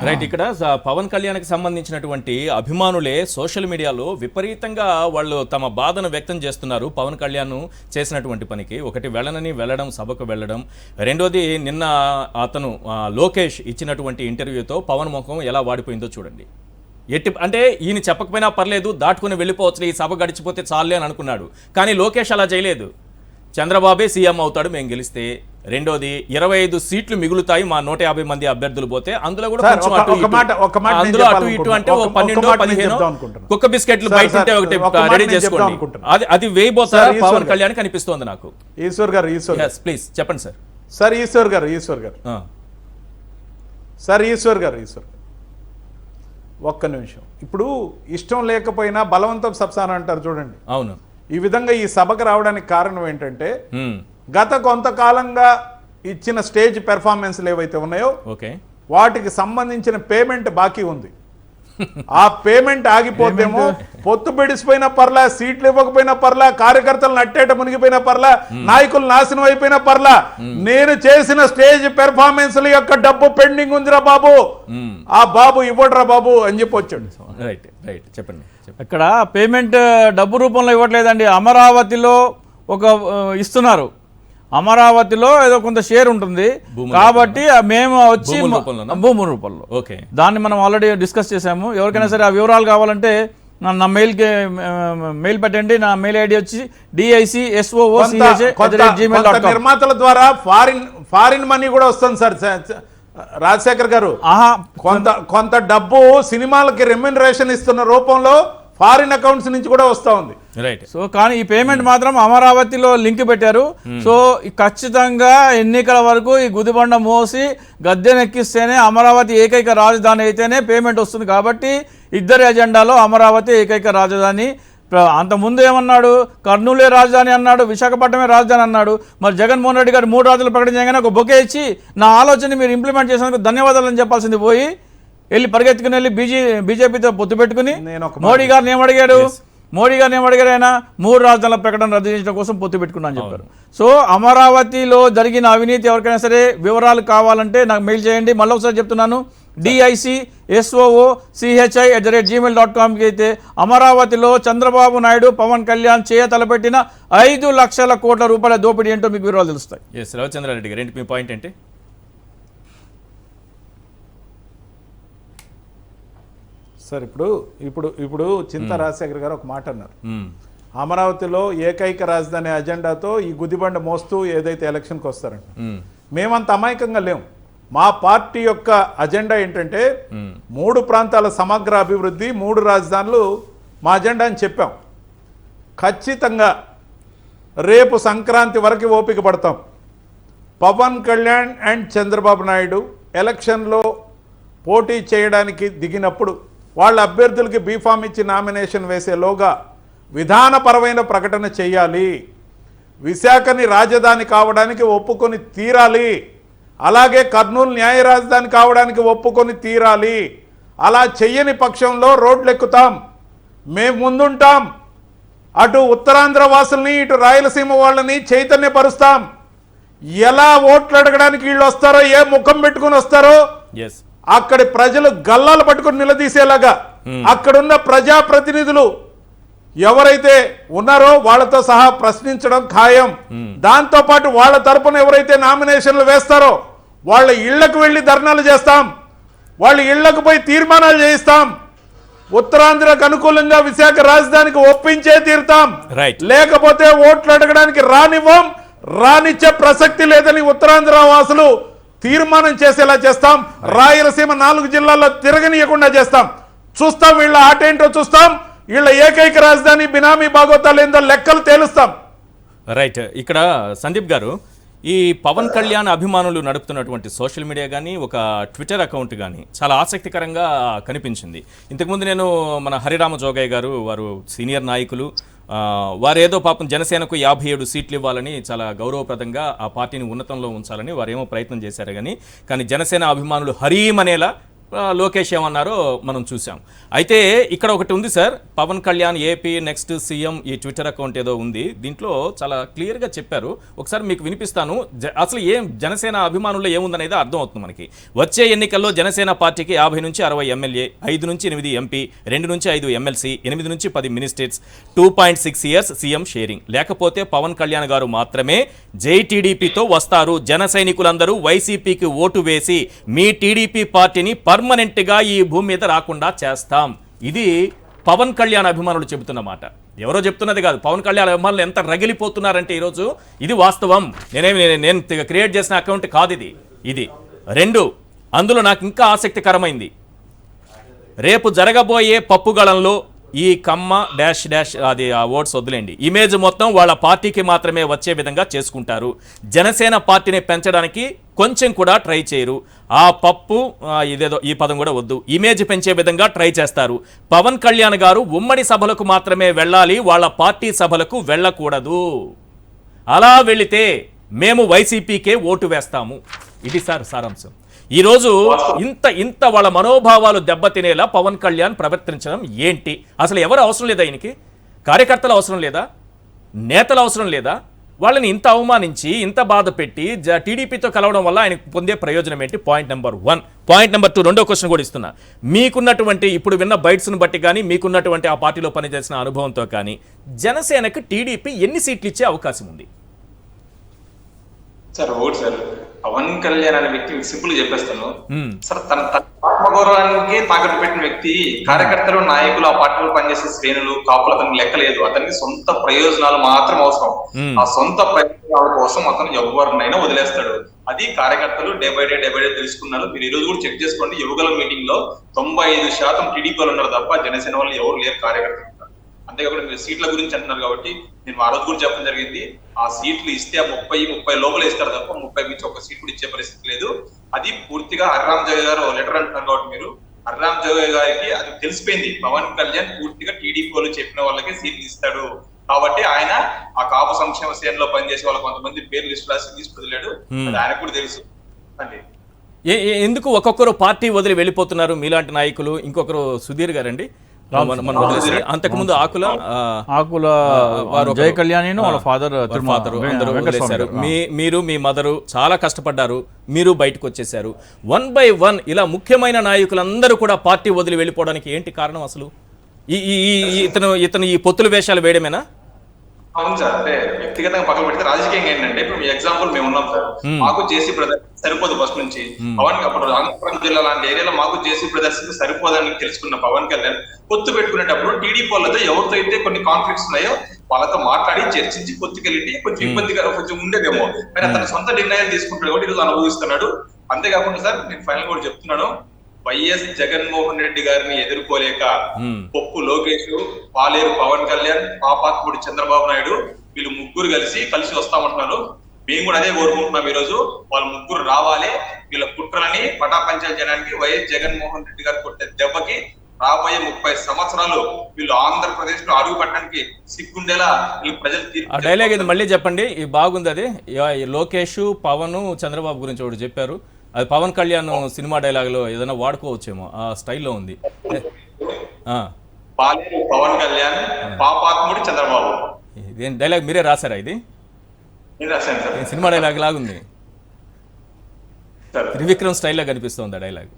Right. ఇక్కడ పవన్ కళ్యాణ్కి సంబంధించినటువంటి అభిమానులే సోషల్ మీడియాలో విపరీతంగా వాళ్ళు తమ బాధను వ్యక్తం చేస్తున్నారు పవన్ కళ్యాణ్ చేసినటువంటి పనికి. ఒకటి వెళ్ళడం సభకు వెళ్ళడం, రెండోది నిన్న అతను లోకేష్ ఇచ్చినటువంటి ఇంటర్వ్యూతో పవన్ ముఖం ఎలా వాడిపోయిందో చూడండి. అంటే ఈయన చెప్పకపోయినా పర్లేదు, దాటుకుని వెళ్ళిపోవచ్చు, ఈ సభ గడిచిపోతే చాలే అని అనుకున్నాడు. కానీ లోకేష్ అలా చేయలేదు. చంద్రబాబే సీఎం అవుతాడు మేము గెలిస్తే, రెండోది 25 సీట్లు మిగులుతాయి మా 150 మంది అభ్యర్థులు పోతే, అందులో కూడా కొంచెం అటు ఇటు అంటే 12-15 కుక్క బిస్కెట్లు బయట ఉంటే ఒకటి రెడీ చేసుకోండి, అది వేయబోతారా పవన్ కళ్యాణ్ కనిపిస్తోంది నాకు. ఈశ్వర్ గారు ప్లీజ్ చెప్పండి సార్. సార్ ఈశ్వర్ గారు ఒక్క నిమిషం. ఇప్పుడు ఇష్టం లేకపోయినా బలవంతం సబ్సాన అంటారు చూడండి. అవును. ఈ విధంగా ఈ సభకు రావడానికి కారణం ఏంటంటే గత కొంతకాలంగా ఇచ్చిన స్టేజ్ పెర్ఫార్మెన్స్లు ఏవైతే ఉన్నాయో వాటికి సంబంధించిన పేమెంట్ బాకీ ఉంది. ఆ పేమెంట్ ఆగిపోతేమో పొత్తు పెడిసిపోయినా పర్లా, సీట్లు ఇవ్వకపోయినా పర్లా, కార్యకర్తలను అట్టేట మునిగిపోయినా పర్లా, నాయకులు నాశనం అయిపోయినా పర్లా, నేను చేసిన స్టేజ్ పెర్ఫార్మెన్స్ల యొక్క డబ్బు పెండింగ్ ఉందిరా బాబు, ఆ బాబు ఇవ్వడరా బాబు అని చెప్పి వచ్చాడు. చెప్పండి. ఇక్కడ పేమెంట్ డబ్బు రూపంలో ఇవ్వట్లేదండి. అమరావతిలో ఒక ఇస్తున్నారు, అమరావతిలో ఏదో కొంత షేర్ ఉంటుంది కాబట్టి మేము వచ్చి భూమి రూపంలో దాన్ని మనం ఆల్రెడీ డిస్కస్ చేసాము. ఎవరికైనా సరే ఆ వివరాలు కావాలంటే నా మెయిల్కి మెయిల్ పెట్టండి. నా మెయిల్ ఐడి వచ్చి DICSOOCH@gmail.com. నిర్మాతల ద్వారా ఫారిన్ మనీ కూడా వస్తుంది సార్ రాజశేఖర్ గారు. కొంత డబ్బు సినిమాలకి రెమ్యునరేషన్ ఇస్తున్న రూపంలో ఫారిన్ అకౌంట్స్ నుంచి కూడా వస్తూ ఉంది. రైట్. సో కానీ ఈ పేమెంట్ మాత్రం అమరావతిలో లింక్ పెట్టారు. సో ఖచ్చితంగా ఎన్నికల వరకు ఈ గుదిబండ మోసి గద్దెనెక్కిస్తేనే అమరావతి ఏకైక రాజధాని అయితేనే పేమెంట్ వస్తుంది. కాబట్టి ఇద్దరి ఎజెండాలో అమరావతి ఏకైక రాజధాని. అంతకుముందు ఏమన్నాడు, కర్నూలే రాజధాని అన్నాడు, విశాఖపట్నమే రాజధాని అన్నాడు. మరి జగన్మోహన్ రెడ్డి గారు 3 రాజధానులు ప్రకటించగానే ఒక బొకే ఇచ్చి నా ఆలోచనని మీరు ఇంప్లిమెంట్ చేసినందుకు ధన్యవాదాలు అని చెప్పాల్సింది పోయి పరిగెత్తుకుని వెళ్ళి బీజేపీతో పొత్తు పెట్టుకుని మోడీ గారిని ఏమడిగాడు ఆయన 3 రాజధానుల ప్రకటన రద్దు చేసిన కోసం పొత్తు పెట్టుకున్నా అని చెప్పారు. సో అమరావతిలో జరిగిన అవినీతి ఎవరికైనా సరే వివరాలు కావాలంటే నాకు మెయిల్ చేయండి. మళ్ళీ ఒకసారి చెప్తున్నాను, DICSOOCHI@gmail.com అయితే అమరావతిలో చంద్రబాబు నాయుడు పవన్ కళ్యాణ్ తలపెట్టిన 5 లక్షల కోట్ల రూపాయల దోపిడీ ఏంటో మీకు వివరాలు తెలుస్తాయి. రవిచంద్రారెడ్డి గారు మీ పాయింట్ ఏంటి? సార్ ఇప్పుడు చింతా రాజశేఖర్ గారు ఒక మాట అన్నారు, అమరావతిలో ఏకైక రాజధాని అజెండాతో ఈ గుదిబండ మోస్తూ ఏదైతే ఎలక్షన్కి వస్తారంట. మేమంత అమాయకంగా లేము. మా పార్టీ యొక్క అజెండా ఏంటంటే 3 ప్రాంతాల సమగ్ర అభివృద్ధి, 3 రాజధానులు మా అజెండా అని చెప్పాం. ఖచ్చితంగా రేపు సంక్రాంతి వరకు ఓపిక పడతాం. పవన్ కళ్యాణ్ అండ్ చంద్రబాబు నాయుడు ఎలక్షన్లో పోటీ చేయడానికి దిగినప్పుడు వాళ్ళ అభ్యర్థులకి బీఫామ్ ఇచ్చి నామినేషన్ వేసేలోగా విధానపరమైన ప్రకటన చేయాలి. విశాఖని రాజధాని కావడానికి ఒప్పుకొని తీరాలి. అలాగే కర్నూలు న్యాయ రాజధాని కావడానికి ఒప్పుకొని తీరాలి. అలా చెయ్యని పక్షంలో రోడ్లు ఎక్కుతాం, మేము ముందుంటాం. అటు ఉత్తరాంధ్ర వాసుల్ని ఇటు రాయలసీమ వాళ్ళని చైతన్యపరుస్తాం. ఎలా ఓట్లు అడగడానికి వీళ్ళు వస్తారో, ఏ ముఖం పెట్టుకుని వస్తారో అక్కడి ప్రజలు గల్లాలు పట్టుకుని నిలదీసేలాగా అక్కడున్న ప్రజాప్రతినిధులు ఎవరైతే ఉన్నారో వాళ్ళతో సహా ప్రశ్నించడం ఖాయం. దాంతో పాటు వాళ్ళ తరపున ఎవరైతే నామినేషన్లు వేస్తారో వాళ్ళ ఇళ్లకు వెళ్లి ధర్నాలు చేస్తాం, వాళ్ళ ఇళ్లకు పోయి తీర్మానాలు చేయిస్తాం. ఉత్తరాంధ్రకు అనుకూలంగా విశాఖ రాజధానికి ఒప్పించే తీరుతాం, లేకపోతే ఓట్లు అడగడానికి రానివ్వం, రానిచ్చే ప్రసక్తి లేదని ఉత్తరాంధ్ర వాసులు తీర్మానం చేసేలా చేస్తాం. రాయలసీమ 4 జిల్లాల్లో తిరగనీయకుండా చేస్తాం. చూస్తాం వీళ్ళ ఆట ఏంటో చూస్తాం. వీళ్ళ ఏకైక రాజధాని బినామీ భాగోతాలు ఏందో లెక్కలు తేలుస్తాం. రైట్. ఇక్కడ సందీప్ గారు, ఈ పవన్ కళ్యాణ్ అభిమానులు నడుపుతున్నటువంటి సోషల్ మీడియా కానీ ఒక ట్విట్టర్ అకౌంట్ కానీ చాలా ఆసక్తికరంగా కనిపించింది. ఇంతకుముందు నేను మన హరిరామ జోగయ్య గారు, వారు సీనియర్ నాయకులు, వారేదో పాపం జనసేనకు 57 సీట్లు ఇవ్వాలని చాలా గౌరవప్రదంగా ఆ పార్టీని ఉన్నతంలో ఉంచాలని వారేమో ప్రయత్నం చేశారు. కానీ జనసేన అభిమానులు హరీమనేలా లోకేష్ ఏమన్నారో మనం చూసాం. అయితే ఇక్కడ ఒకటి ఉంది sir, Pawan Kalyan AP next CM ఈ ట్విట్టర్ అకౌంట్ ఏదో ఉంది, దీంట్లో చాలా క్లియర్గా చెప్పారు. ఒకసారి మీకు వినిపిస్తాను. అసలు జనసేన అభిమానుల్లో ఏముందనేది అర్థం అవుతుంది మనకి. వచ్చే ఎన్నికల్లో జనసేన పార్టీకి 50 నుంచి 60 ఎమ్మెల్యే, 5 నుంచి 8 ఎంపీ, 2 నుంచి 5 ఎమ్మెల్సీ, 8 నుంచి 10 మినిస్టర్స్, 2.6 ఇయర్స్ సీఎం షేరింగ్. లేకపోతే పవన్ కళ్యాణ్ గారు మాత్రమే జై టీడీపీతో వస్తారు. జన సైనికులందరూ వైసీపీకి ఓటు వేసి మీ టీడీపీ పార్టీని పర్మనెంట్గా ఈ భూమి మీద రాకుండా చేస్తాం. ఇది పవన్ కళ్యాణ్ అభిమానులు చెబుతున్న మాట, ఎవరో చెప్తున్నది కాదు. పవన్ కళ్యాణ్ అభిమానులు ఎంత రగిలిపోతున్నారంటే ఈరోజు ఇది వాస్తవం. నేను క్రియేట్ చేసిన అకౌంట్ కాదు ఇది. 2, అందులో నాకు ఇంకా ఆసక్తికరమైంది, రేపు జరగబోయే పప్పుగళంలో ఈ కమ్మ డాష్ డాష్ అది ఆ ఓట్స్ వదిలేండి, ఇమేజ్ మొత్తం వాళ్ళ పార్టీకి మాత్రమే వచ్చే విధంగా చేసుకుంటారు. జనసేన పార్టీని పెంచడానికి కొంచెం కూడా ట్రై చేయరు. ఆ పప్పు ఇదేదో ఈ పదం కూడా వద్దు, ఇమేజ్ పెంచే విధంగా ట్రై చేస్తారు. పవన్ కళ్యాణ్ గారు ఉమ్మడి సభలకు మాత్రమే వెళ్ళాలి, వాళ్ళ పార్టీ సభలకు వెళ్ళకూడదు. అలా వెళితే మేము వైసీపీకే ఓటు వేస్తాము. ఇది సారాంశం. ఈరోజు ఇంత వాళ్ళ మనోభావాలు దెబ్బతినేలా పవన్ కళ్యాణ్ ప్రవర్తించడం ఏంటి? అసలు ఎవరు అవసరం లేదా ఆయనకి? కార్యకర్తలు అవసరం లేదా? నేతలు అవసరం లేదా? వాళ్ళని ఇంత అవమానించి ఇంత బాధ పెట్టి టీడీపీతో కలవడం వల్ల ఆయనకు పొందే ప్రయోజనం ఏంటి? Point number 1. పాయింట్ నెంబర్ 2, రెండో క్వశ్చన్ కూడా ఇస్తున్నా. మీకున్నటువంటి ఇప్పుడు విన్న బైట్స్ను బట్టి కానీ, మీకున్నటువంటి ఆ పార్టీలో పనిచేసిన అనుభవంతో కానీ, జనసేనకు టీడీపీ ఎన్ని సీట్లు ఇచ్చే అవకాశం ఉంది? సార్ పవన్ కళ్యాణ్ అనే వ్యక్తి సింపుల్ గా చెప్పేస్తాను సార్. తన ఆత్మగౌరవానికి తాకట్టు పెట్టిన వ్యక్తి, కార్యకర్తలు, నాయకులు, ఆ పార్టీలో పనిచేసే శ్రేణులు, కాపులు అతనికి లెక్కలేదు. అతనికి సొంత ప్రయోజనాలు మాత్రం అవసరం. ఆ సొంత ప్రయోజనాల కోసం అతను ఎవరినైనా వదిలేస్తాడు. అది కార్యకర్తలు డే బై డే తెలుసుకున్నారు. మీరు ఈ రోజు కూడా చెక్ చేసుకోండి, యువగల మీటింగ్ లో 95% టీడీపీలు ఉన్నారు తప్ప జనసేన వాళ్ళు ఎవరు లేరు కార్యకర్తలు. అంతేకాకుండా మీరు సీట్ల గురించి అంటున్నారు కాబట్టి నేను ఆ రోజు కూడా చెప్పడం జరిగింది, ఆ సీట్లు ఇస్తే 30 లోపల ఇస్తారు తప్ప 30 నుంచి ఒక సీట్ కూడా ఇచ్చే పరిస్థితి లేదు. అది పూర్తిగా హర్రామ్ జోగి గారు లెటర్ అంటున్నారు కాబట్టి మీరు హర్రామ్ జోగి గారికి అది తెలిసిపోయింది, పవన్ కళ్యాణ్ పూర్తిగా టీడీపీ వాళ్ళు చెప్పిన వాళ్ళకి సీట్లు ఇస్తాడు కాబట్టి ఆయన ఆ కాపు సంక్షేమ సేనలో పనిచేసే వాళ్ళు కొంతమంది పేర్లు లిస్ట్ రాసి తీసుకువదిలాడు. అది ఆయనకు కూడా తెలుసు అండి. ఎందుకు ఒక్కొక్కరు పార్టీ వదిలి వెళ్ళిపోతున్నారు మీలాంటి నాయకులు? ఇంకొకరు సుధీర్ గారండి, అంతకుముందు ఆకుల జయ కళ్యాణి వాళ్ళ ఫాదర్ అందరూ వదిలేశారు. మీరు మీ మదరు చాలా కష్టపడ్డారు, మీరు బయటకు వచ్చేసారు. 1 by 1 ఇలా ముఖ్యమైన నాయకులందరూ కూడా పార్టీ వదిలి వెళ్ళిపోవడానికి ఏంటి కారణం? అసలు ఇతను ఈ పొత్తుల వేషాలు వేయడమేనా? అవును సార్, అంటే వ్యక్తిగతంగా పక్కన పెడితే రాజకీయంగా ఏంటంటే ఇప్పుడు మీ ఎగ్జాంపుల్ మేము ఉన్నాం సార్, మాకు జేసీ బ్రదర్స్ సరిపోదు ఫస్ట్ నుంచి. పవన్ అప్పుడు అనంతపురం జిల్లా లాంటి ఏరియాలో మాకు జేసీ బ్రదర్స్ సరిపోదని తెలుసుకున్న పవన్ కళ్యాణ్ పొత్తు పెట్టుకునేటప్పుడు టీడీపీ వాళ్ళతో ఎవరితో అయితే కొన్ని కాన్ఫ్లిక్ట్స్ ఉన్నాయో వాళ్ళతో మాట్లాడి చర్చించి పొత్తుకెళ్ళి కొంచెం ఇబ్బందిగా కొంచెం ఉండేదేమో, కానీ తన సొంత నిర్ణయాలు తీసుకుంటాడు కాబట్టి ఈరోజు అనుభవిస్తున్నాడు. అంతేకాకుండా సార్ నేను ఫైనల్ కూడా చెప్తున్నాను, వైఎస్ జగన్మోహన్ రెడ్డి గారిని ఎదుర్కోలేక పొప్పు లోకేష్, పాలేరు పవన్ కళ్యాణ్, పాపాత్ముడు చంద్రబాబు నాయుడు వీళ్ళు ముగ్గురు కలిసి వస్తామంటున్నారు. మేము కూడా అదే కోరుకుంటున్నాం. ఈ రోజు వాళ్ళు ముగ్గురు రావాలి, వీళ్ళ కుట్రలని పటాపంచాలు చేయడానికి వైఎస్ జగన్మోహన్ రెడ్డి గారు కొట్టే దెబ్బకి రాబోయే 30 సంవత్సరాలు వీళ్ళు ఆంధ్రప్రదేశ్ లో అడుగు పెట్టడానికి సిగ్గుండేలా వీళ్ళు ప్రజలు డైలాగ్ ఇది మళ్ళీ చెప్పండి, ఇది బాగుంది. అది లోకేష్, పవన్, చంద్రబాబు గురించి ఒకటి చెప్పారు. అది పవన్ కళ్యాణ్ సినిమా డైలాగ్ లో ఏదైనా వాడుకోవచ్చేమో, ఆ స్టైల్లో ఉంది. పవన్ కళ్యాణ్, పాపాత్ముడు చంద్రబాబు. డైలాగ్ మీరే రాశారా? ఇది సినిమా డైలాగ్ లాగుంది, త్రివిక్రమ్ స్టైల్లో కనిపిస్తుంది ఆ డైలాగ్.